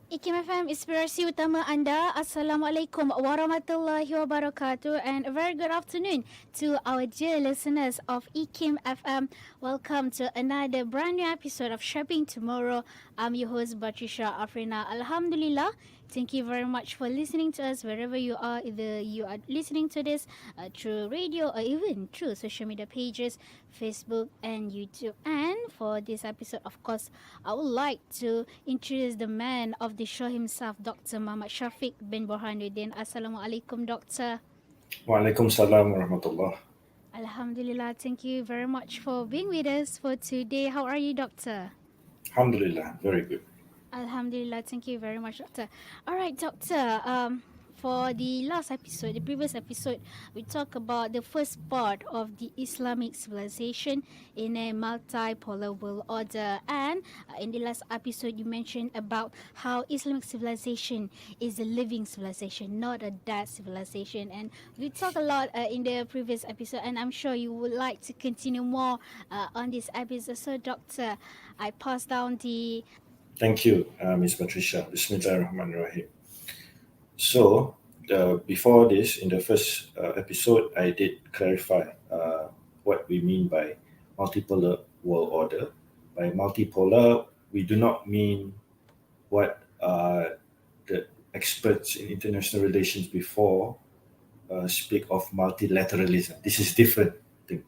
IKIM FM, inspirasi utama anda. Assalamualaikum warahmatullahi wabarakatuh, and a very good afternoon to our dear listeners of IKIM FM. Welcome to another brand new episode of Shaping Tomorrow. I'm your host Batrisha Afrina. Alhamdulillah. Thank you very much for listening to us wherever you are. Either you are listening to this through radio or even through social media pages, Facebook and YouTube. And for this episode, of course, I would like to introduce the man of the show himself, Dr. Muhammad Syafiq bin Borhanuddin. Assalamualaikum, Doctor. Waalaikumsalam warahmatullah. Alhamdulillah, thank you very much for being with us for today. How are you, Doctor? Alhamdulillah, very good. Alhamdulillah, thank you very much, Doctor. All right, Doctor. For the last episode, the previous episode, we talked about the first part of the Islamic civilization in a multipolar world order. And in the last episode, you mentioned about how Islamic civilization is a living civilization, not a dead civilization. And we talked a lot in the previous episode, and I'm sure you would like to continue more on this episode. So, Doctor, I pass down the Thank you, Ms. Patricia. Bismillahirrahmanirrahim. So, before this, in the first episode, I did clarify what we mean by multipolar world order. By multipolar, we do not mean what the experts in international relations before speak of multilateralism. This is different thing.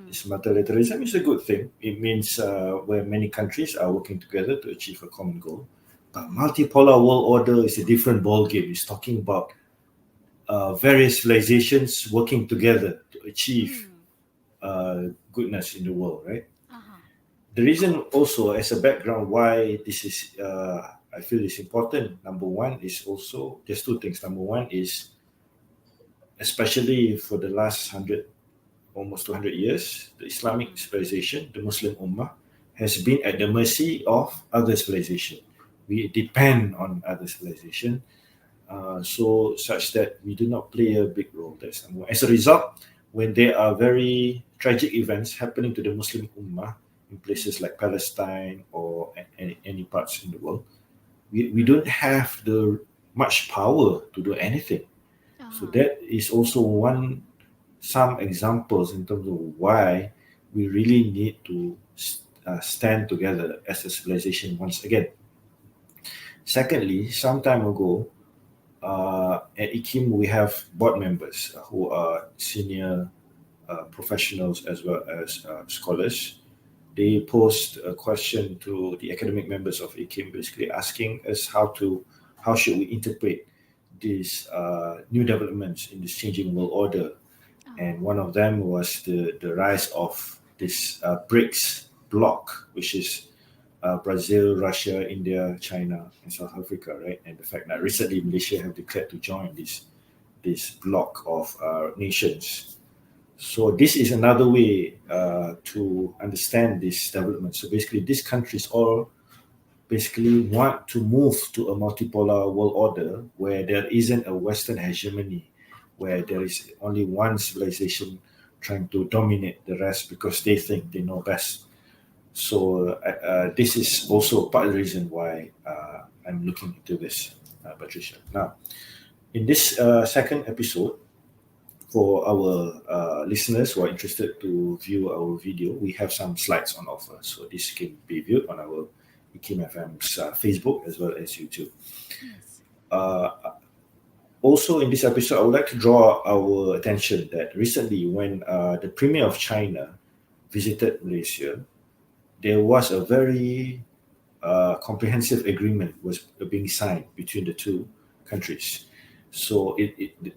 This multilateralism is a good thing. It means where many countries are working together to achieve a common goal. But multipolar world order is a different ball game. It's talking about various civilizations working together to achieve goodness in the world, right? The reason also, as a background, why this is, I feel is important. Number one is also, there's two things. Number one is, especially for the last almost 200 years, the Islamic civilization, the Muslim Ummah, has been at the mercy of other civilization. We depend on other civilization, so such that we do not play a big role. As a result, when there are very tragic events happening to the Muslim Ummah in places like Palestine or any parts in the world, we don't have the much power to do anything. So that is also some examples in terms of why we really need to stand together as a civilization once again. Secondly, some time ago, at IKIM, we have board members who are senior professionals as well as scholars. They posed a question to the academic members of IKIM, basically asking us how should we interpret these new developments in this changing world order. And one of them was the rise of this BRICS bloc, which is Brazil, Russia, India, China, and South Africa, right? And the fact that recently Malaysia have declared to join this bloc of nations. So this is another way to understand this development. So basically, these countries all basically want to move to a multipolar world order where there isn't a Western hegemony, where there is only one civilization trying to dominate the rest because they think they know best. So this is also part of the reason why I'm looking into this, Patricia. Now, in this second episode, for our listeners who are interested to view our video, we have some slides on offer. So this can be viewed on our IKIM FM's Facebook as well as YouTube. Yes. Also, in this episode, I would like to draw our attention that recently, when the Premier of China visited Malaysia, there was a very comprehensive agreement was being signed between the two countries. So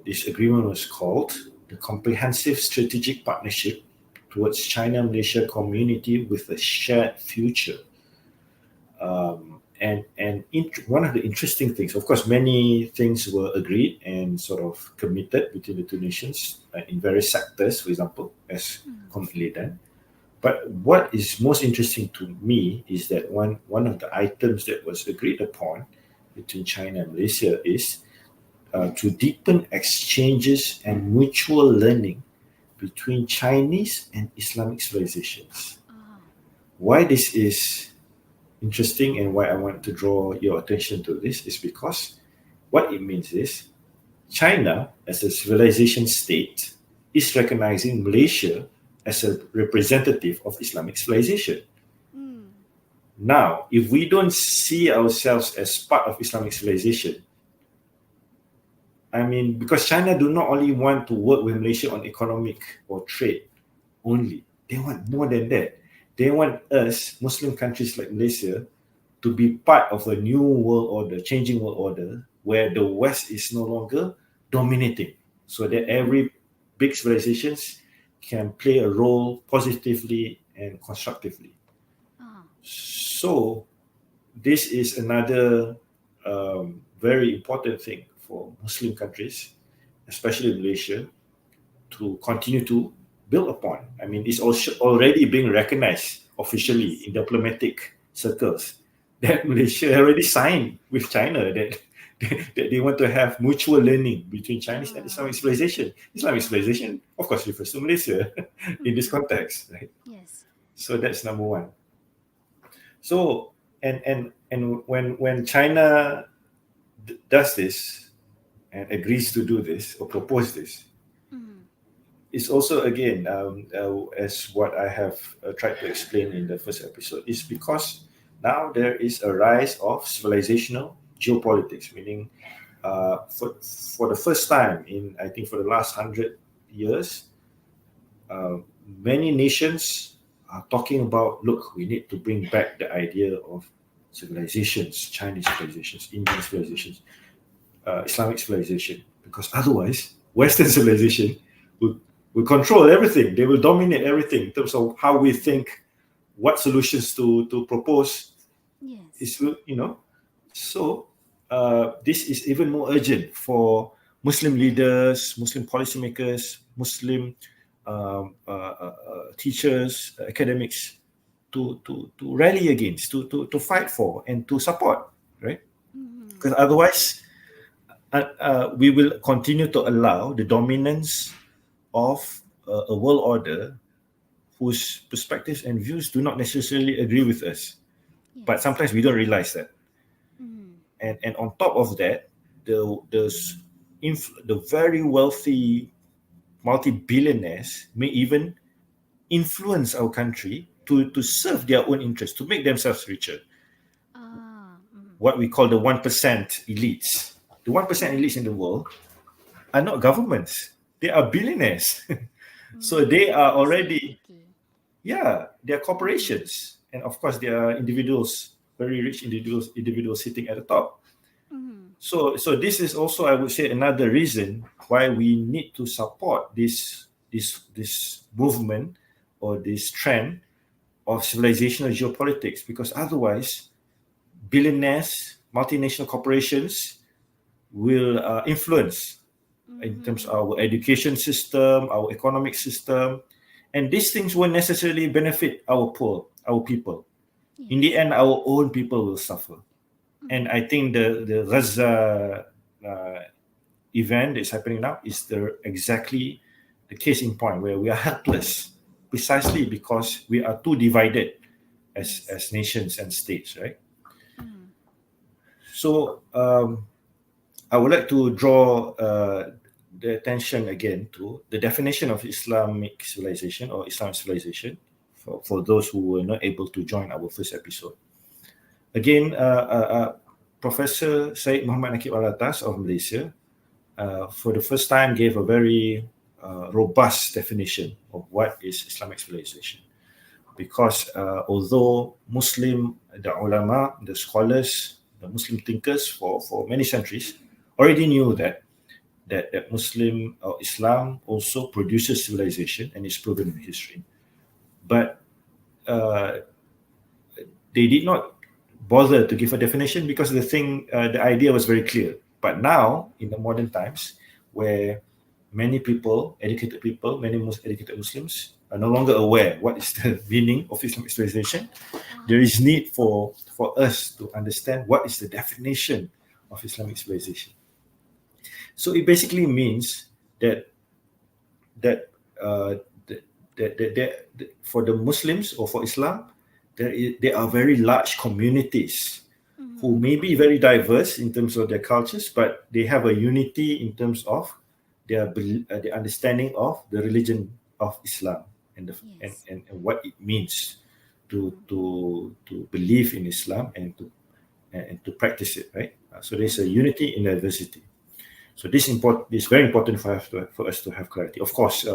this agreement was called the Comprehensive Strategic Partnership towards China-Malaysia Community with a Shared Future. One of the interesting things, of course, many things were agreed and sort of committed between the two nations in various sectors, for example, as commonly done. But what is most interesting to me is that one of the items that was agreed upon between China and Malaysia is to deepen exchanges and mutual learning between Chinese and Islamic civilizations. Why this is interesting and why I want to draw your attention to this is because what it means is China, as a civilization state, is recognizing Malaysia as a representative of Islamic civilization. Mm. Now, if we don't see ourselves as part of Islamic civilization, I mean, because China do not only want to work with Malaysia on economic or trade only, they want more than that. They want us, Muslim countries like Malaysia, to be part of a new world order, changing world order, where the West is no longer dominating, so that every big civilizations can play a role positively and constructively. Ah. So this is another very important thing for Muslim countries, especially Malaysia, to continue to build upon. I mean, it's also already being recognized officially in diplomatic circles that Malaysia already signed with China that that they want to have mutual learning between Chinese and Islamic civilization. Islamic civilization, of course, refers to Malaysia in this context, right? Yes. So that's number one. So and when China does this and agrees to do this or propose this, Mm. it's also again as what I have tried to explain in the first episode is because now there is a rise of civilizational geopolitics, meaning for the first time in I think for the last 100 years, uh, many nations are talking about, look, we need to bring back the idea of civilizations, Chinese civilizations, Indian civilizations, Islamic civilization, because otherwise Western civilization will control everything. They will dominate everything in terms of how we think, what solutions to propose. Yes. Is so this is even more urgent for Muslim leaders, Muslim policymakers, Muslim teachers, academics to rally against, to fight for, and to support, right? Mm-hmm. Because otherwise, we will continue to allow the dominance of a world order whose perspectives and views do not necessarily agree with us. But Yes. sometimes we don't realize that. Mm. And on top of that, the very wealthy multi-billionaires may even influence our country to serve their own interests, to make themselves richer. Ah. Mm. What we call the 1% elites. The 1% elites in the world are not governments. They are billionaires. So they are already, they are corporations. And of course, there are individuals, very rich individuals sitting at the top. Mm-hmm. So this is also, I would say, another reason why we need to support this movement or this trend of civilizational geopolitics, because otherwise, billionaires, multinational corporations will influence in terms of our education system, our economic system, and these things won't necessarily benefit our poor, our people. In the end, our own people will suffer. And I think the Gaza event that's happening now is exactly the case in point, where we are helpless precisely because we are too divided as nations and states, right? Mm. So I would like to draw the attention again to the definition of Islamic civilization or Islamic civilization for those who were not able to join our first episode. Again, Professor Syed Muhammad Nakib Alatas of Malaysia, for the first time, gave a very robust definition of what is Islamic civilization. Because although the ulama, the scholars, the Muslim thinkers for many centuries already knew that Muslim or Islam also produces civilization and is proven in history, but they did not bother to give a definition because the idea was very clear. But now, in the modern times, where many people, educated people, many most educated Muslims are no longer aware what is the meaning of Islamic civilization, there is need for us to understand what is the definition of Islamic civilization. So it basically means that that, uh, that for the Muslims or for Islam, there are very large communities who Mm-hmm. may be very diverse in terms of their cultures, but they have a unity in terms of the understanding of the religion of Islam and Yes. and what it means to Mm-hmm. believe in Islam and to practice it, right? So there's a Mm-hmm. unity in diversity. So this is very important for us to have clarity. Of course,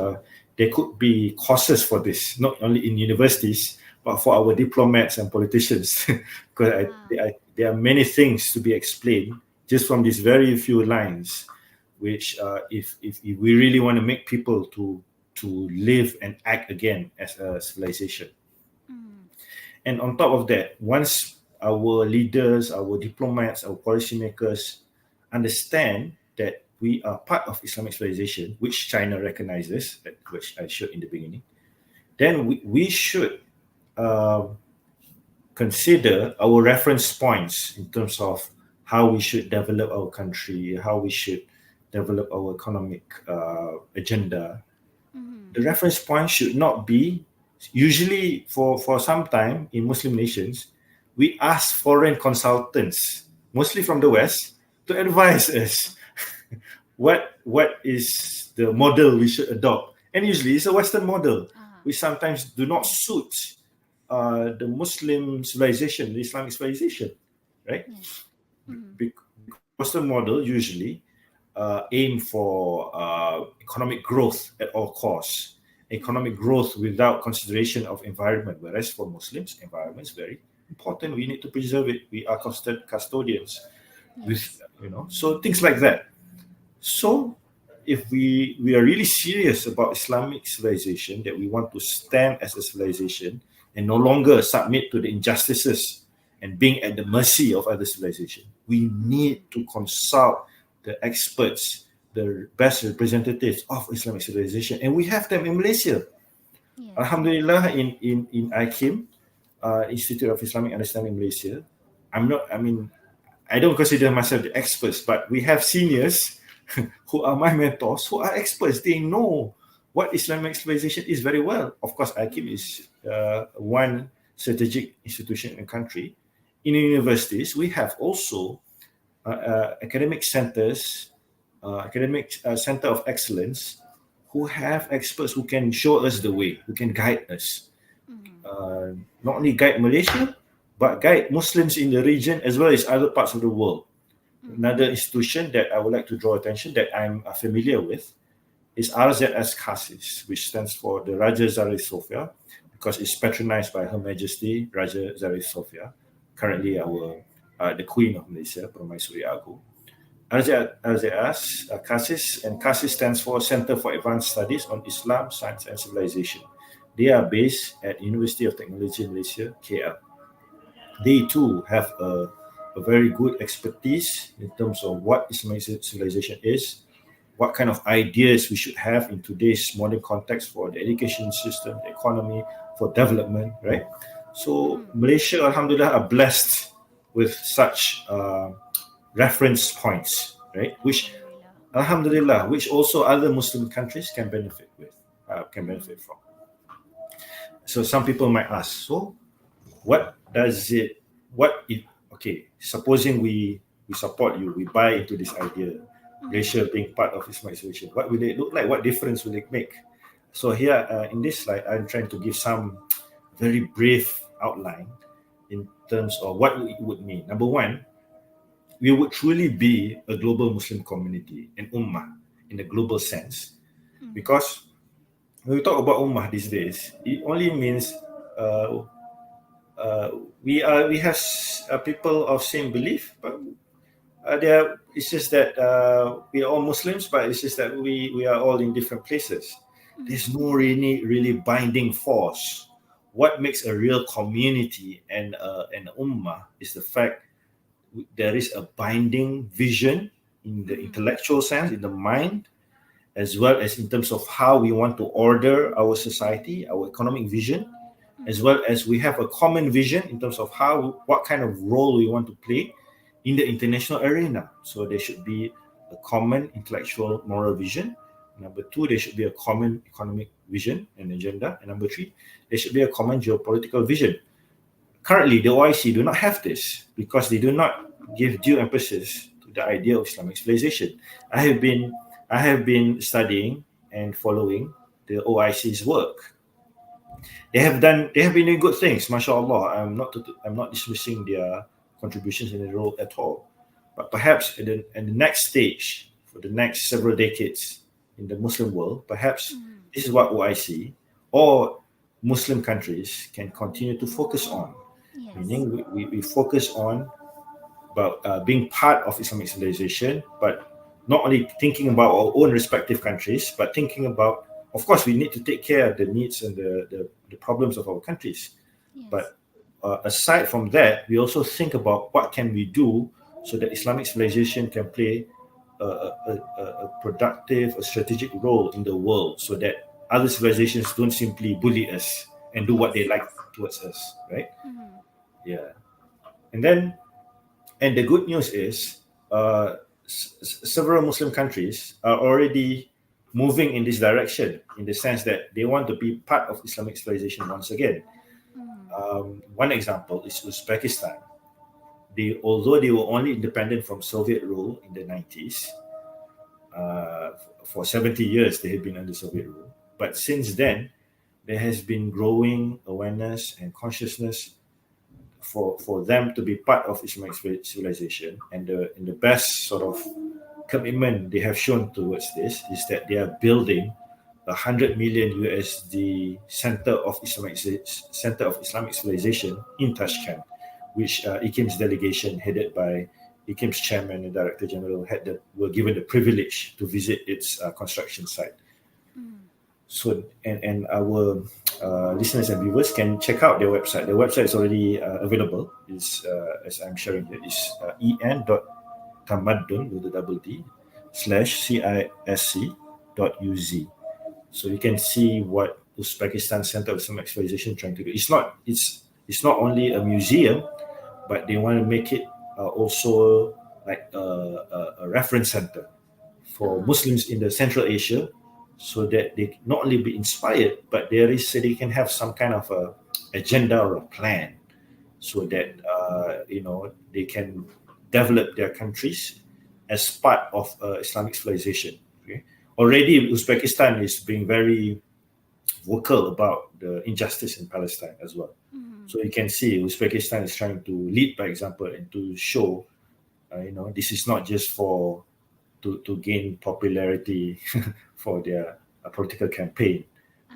there could be causes for this, not only in universities, but for our diplomats and politicians, because Ah. there are many things to be explained just from these very few lines, which if we really want to make people to live and act again as a civilization. Mm-hmm. And on top of that, once our leaders, our diplomats, our policymakers understand that we are part of Islamic civilization, which China recognizes, which I showed in the beginning, then we should uh, consider our reference points in terms of how we should develop our country, how we should develop our economic agenda. Mm-hmm. The reference point should not be usually for some time in Muslim nations, we ask foreign consultants, mostly from the West, to advise us what is the model we should adopt. And usually it's a Western model, Ah. which sometimes do not Yes. suit the Muslim civilization, the Islamic civilization, right? Yes. Mm-hmm. Because the Western model usually aim for economic growth at all costs, economic growth without consideration of environment. Whereas for Muslims, environment is very important. We need to preserve it. We are custodians with, Yes. so things like that. So if we are really serious about Islamic civilization, that we want to stand as a civilization and no longer submit to the injustices and being at the mercy of other civilization, we Mm-hmm. need to consult the experts, the best representatives of Islamic civilization, and we have them in Malaysia. Yes. Alhamdulillah, in IKIM, Institute of Islamic Understanding Malaysia. I don't consider myself the experts, but we have seniors who are my mentors who are experts. They know what Islamic civilization is very well. Of course, IKIM Mm-hmm. is one strategic institution in the country. In universities, we have also academic centers, academic center of excellence, who have experts who can show us the way, who can guide us. Mm-hmm. Not only guide Malaysia, but guide Muslims in the region as well as other parts of the world. Mm-hmm. Another institution that I would like to draw attention that I'm familiar with is RZS CASIS, which stands for the Raja Zari Sofia, because it's patronized by Her Majesty Raja Zari Sofia, currently the Queen of Malaysia, Permaisuri Agung. RZS CASIS, and CASIS stands for Center for Advanced Studies on Islam, Science and Civilization. They are based at University of Technology Malaysia, KL. They too have a very good expertise in terms of what Islamic civilization is, what kind of ideas we should have in today's modern context for the education system, the economy, for development, right? So Mm-hmm. Malaysia, Alhamdulillah, are blessed with such reference points, right? Which, Alhamdulillah. Alhamdulillah, which also other Muslim countries can benefit can Mm-hmm. benefit from. So some people might ask, so what does it what if okay, supposing we support you, we buy into this idea, Mm-hmm. Malaysia being part of Islamic civilization, what will it look like, what difference will it make? So here in this slide, I'm trying to give some very brief outline in terms of what it would mean. Number one, we would truly be a global Muslim community, an ummah in a global sense, Mm-hmm. because when we talk about ummah these days, it only means uh, uh, we have people of same belief, but it's just that we are all Muslims, but it's just that we are all in different places. There's Mm-hmm. no really binding force. What makes a real community and an ummah is the fact there is a binding vision in the Mm-hmm. intellectual sense, in the mind, as well as in terms of how we want to order our society, our economic vision, as Mm-hmm. well as we have a common vision in terms of what kind of role we want to play in the international arena. So there should be a common intellectual moral vision. Number two, there should be a common economic vision and agenda. And number three, there should be a common geopolitical vision. currently the OIC do not have this because they do not give due emphasis to the idea of Islamic civilization. I have been studying and following the OIC's work. They have been doing good things, mashallah. I'm not dismissing their contributions in the role at all. But perhaps in the next stage, for the next several decades in the Muslim world, perhaps this is what OIC or Muslim countries can continue to focus on. Yes. Meaning we focus on about being part of Islamic civilization, but not only thinking about our own respective countries, but thinking about, of course, we need to take care of the needs and the problems of our countries. Yes. But aside from that, we also think about what can we do so that Islamic civilization can play a productive, a strategic role in the world, so that other civilizations don't simply bully us and do what they like towards us, right? Yeah. And the good news is several Muslim countries are already moving in this direction, in the sense that they want to be part of Islamic civilization once again. One example is Uzbekistan. Although they were only independent from Soviet rule in the 90s, for 70 years they had been under Soviet rule. But since then, there has been growing awareness and consciousness for them to be part of Islamic civilization. And the best sort of commitment they have shown towards this is that they are building $100 million USD Center of Islamic Civilization in Tashkent, which IKIM's delegation, headed by IKIM's chairman and director general, were given the privilege to visit its construction site. So, and our listeners and viewers can check out their website. Their website is already available. It's as I'm sharing here, is en.tamaddun with the double D /CISC.uz. So you can see what Uzbekistan Center of Islamic Civilization trying to do. It's not only a museum, but they want to make it also like a reference center for Muslims in the Central Asia, so that they not only be inspired, but they can have some kind of a agenda or a plan, so that they can develop their countries as part of Islamic civilization. Okay? Already, Uzbekistan is being very vocal about the injustice in Palestine as well. So you can see Uzbekistan is trying to lead by example and to show, this is not just to gain popularity for their political campaign,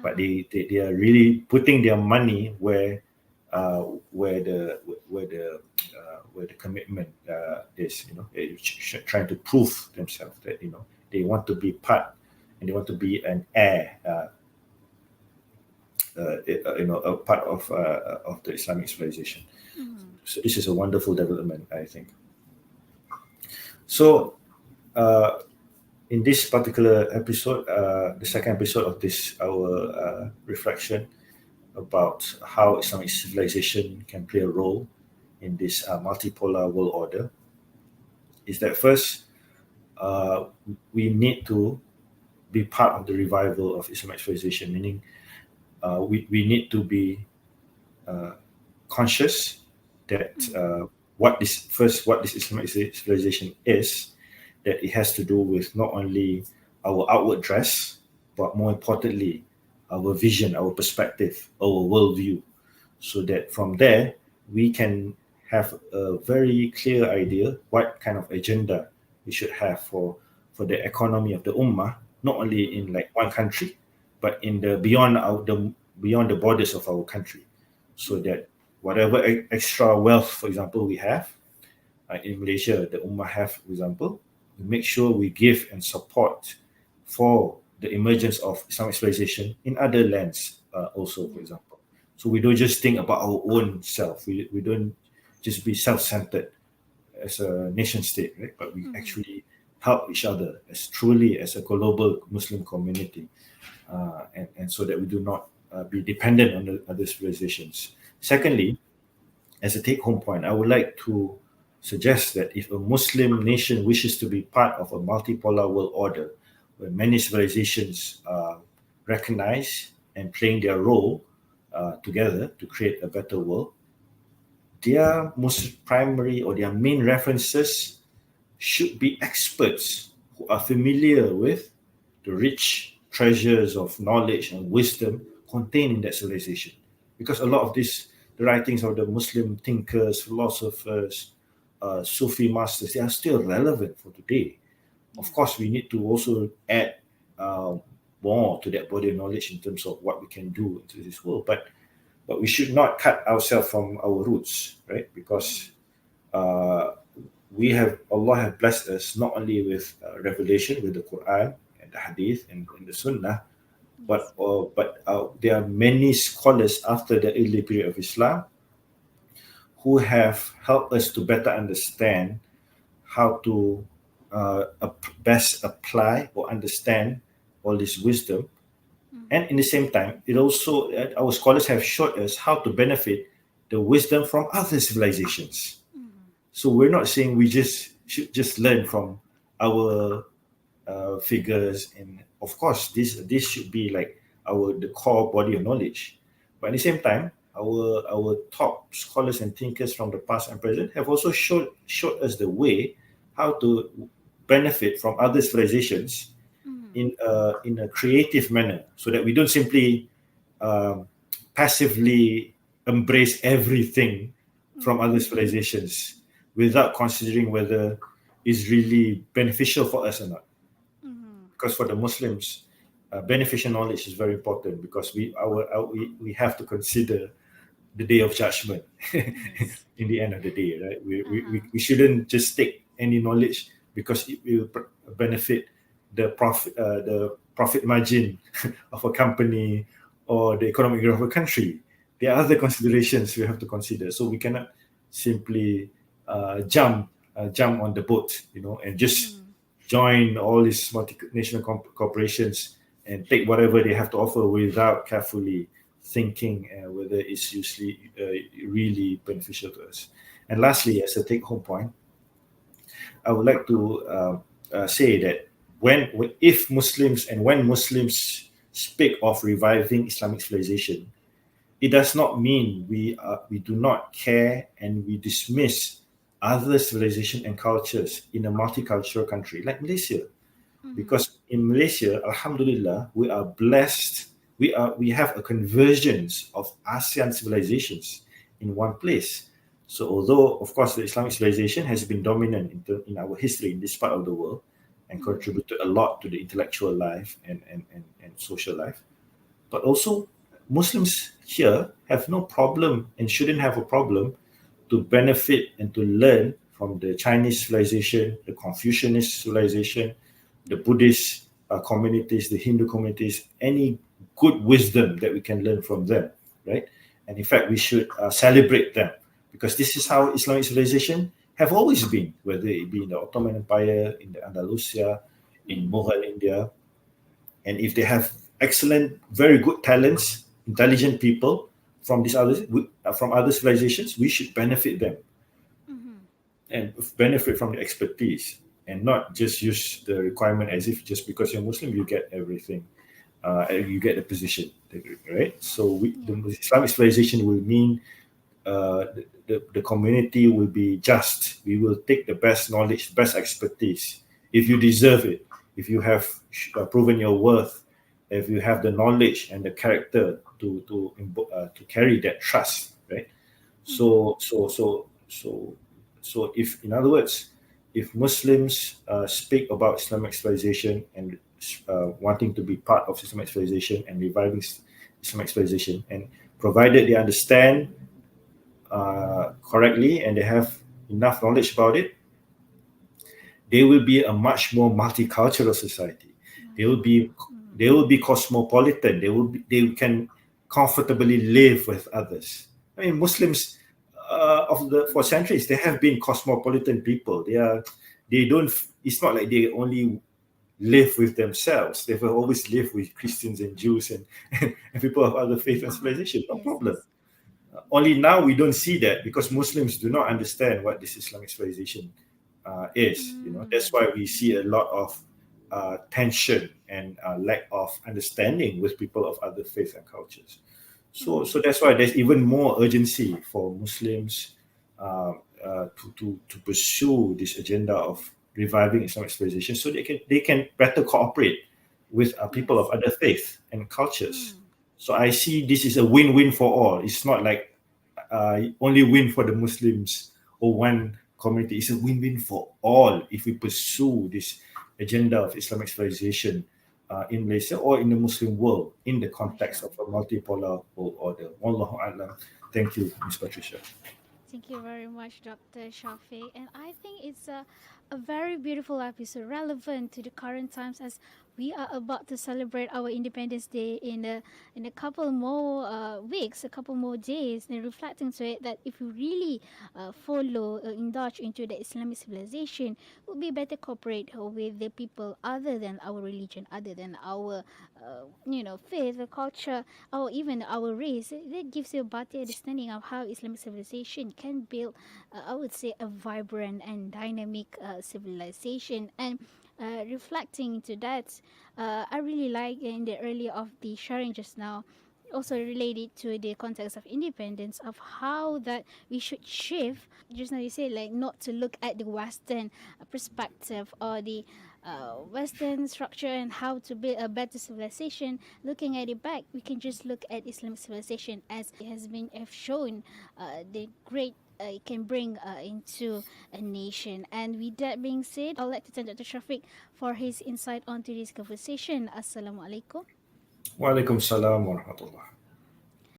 but they are really putting their money where the commitment is. Trying to prove themselves that they want to be part and they want to be an heir, a part of the Islamic civilization. So this is a wonderful development, I think. So in this particular episode, the second episode of our reflection about how Islamic civilization can play a role in this multipolar world order, is that first, we need to be part of the revival of Islamic civilization, meaning we need to be conscious that what this Islamic civilization is, that it has to do with not only our outward dress, but more importantly, our vision, our perspective, our worldview, so that from there we can have a very clear idea what kind of agenda we should have for the economy of the ummah, not only in like one country, but in the beyond the borders of our country, so that whatever extra wealth, for example, we have in Malaysia, the ummah have, for example, we make sure we give and support for the emergence of Islamic civilization in other lands also, for example. So we don't just think about our own self. We don't just be self-centered as a nation state, right? But we actually help each other as a global Muslim community, and so that we do not be dependent on the other civilizations. Secondly, as a take-home point, I would like to suggest that if a Muslim nation wishes to be part of a multipolar world order, where many civilizations recognize and playing their role together to create a better world, their most primary or their main references should be experts who are familiar with the rich treasures of knowledge and wisdom contained in that civilization. Because a lot of the writings of the Muslim thinkers, philosophers, Sufi masters, they are still relevant for today. Of course, we need to also add uh, more to that body of knowledge in terms of what we can do into this world. But we should not cut ourselves from our roots, right? Because uh, Allah have blessed us not only with revelation with the Quran and the Hadith and the Sunnah, Yes. but there are many scholars after the early period of Islam who have helped us to better understand how to best apply or understand all this wisdom. And in the same time, it also our scholars have showed us how to benefit the wisdom from other civilizations. So we're not saying we just should just learn from our figures, and of course, this should be like the core body of knowledge. But at the same time, our top scholars and thinkers from the past and present have also showed us the way how to benefit from other civilizations in a creative manner, so that we don't simply um, passively embrace everything from other civilizations without considering whether it's really beneficial for us or not. Because for the Muslims, beneficial knowledge is very important, because we have to consider the day of judgment Yes. in the end of the day, right? Uh-huh. We shouldn't just take any knowledge because it will benefit the profit margin of a company or the economic growth of a country. There are other considerations we have to consider, so we cannot simply jump on the boat, and just join all these multinational corporations and take whatever they have to offer without carefully thinking whether it's usually really beneficial to us. And lastly, as a take-home point, I would like to say that if Muslims and when Muslims speak of reviving Islamic civilization, it does not mean we do not care and we dismiss other civilization and cultures in a multicultural country like Malaysia. Because in Malaysia, Alhamdulillah, we are blessed. We have a convergence of ASEAN civilizations in one place. So although of course the Islamic civilization has been dominant in our history in this part of the world and contributed a lot to the intellectual life and social life, but also Muslims here have no problem and shouldn't have a problem to benefit and to learn from the Chinese civilization, the Confucianist civilization, the Buddhist communities, the Hindu communities, any good wisdom that we can learn from them, right? And in fact, we should celebrate them, because this is how Islamic civilization have always been, whether it be in the Ottoman Empire, in the Andalusia, in Mughal India. And if they have excellent, very good talents, intelligent people from from other civilizations, we should benefit them and benefit from the expertise, and not just use the requirement as if just because you're Muslim you get everything, you get the position, right? So the Islamic civilization will mean the community will be just. We will take the best knowledge, best expertise. If you deserve it, if you have proven your worth, if you have the knowledge and the character to carry that trust, right? So if, in other words, if Muslims speak about Islamic civilization and wanting to be part of Islamic civilization and reviving Islamic civilization, and provided they understand correctly and they have enough knowledge about it, they will be a much more multicultural society. They will be cosmopolitan. They can comfortably live with others. I mean, Muslims for centuries they have been cosmopolitan people. They don't. It's not like they only live with themselves. They've always lived with Christians and Jews and people of other faith and civilization. No Yes, problem. yes. Only now we don't see that because Muslims do not understand what this Islamic civilization is. That's why we see a lot of tension and lack of understanding with people of other faiths and cultures. So that's why there's even more urgency for Muslims to pursue this agenda of reviving Islamic civilization, so they can better cooperate with people of Yes. other faith and cultures. Mm. So I see this is a win-win for all. It's not like only win for the Muslims or one community. It's a win-win for all if we pursue this agenda of Islamic civilization in Malaysia or in the Muslim world in the context of MashaAllah. a multipolar world order. Wallahu a'lam. Thank you, Ms. Patricia. Thank you very much, Dr. Shafiq. And I think it's a very beautiful episode, relevant to the current times as we are about to celebrate our Independence Day in a couple more weeks, a couple more days, and reflecting to it that if we really follow, indulge into the Islamic civilization, would be better cooperate with the people other than our religion, other than our, faith, or culture, or even our race. That gives you a better understanding of how Islamic civilization can build, I would say, a vibrant and dynamic civilization. And reflecting into that, I really like in the earlier of the sharing just now, also related to the context of independence, of how that we should shift. Just now you say like not to look at the Western perspective or the Western structure and how to build a better civilization. Looking at it back, we can just look at Islamic civilization as it has been shown the great it can bring into a nation. And with that being said, I'd like to turn to Dr. Shafiq for his insight on today's conversation. Assalamualaikum. Wa alaikum salam wa rahmatullah.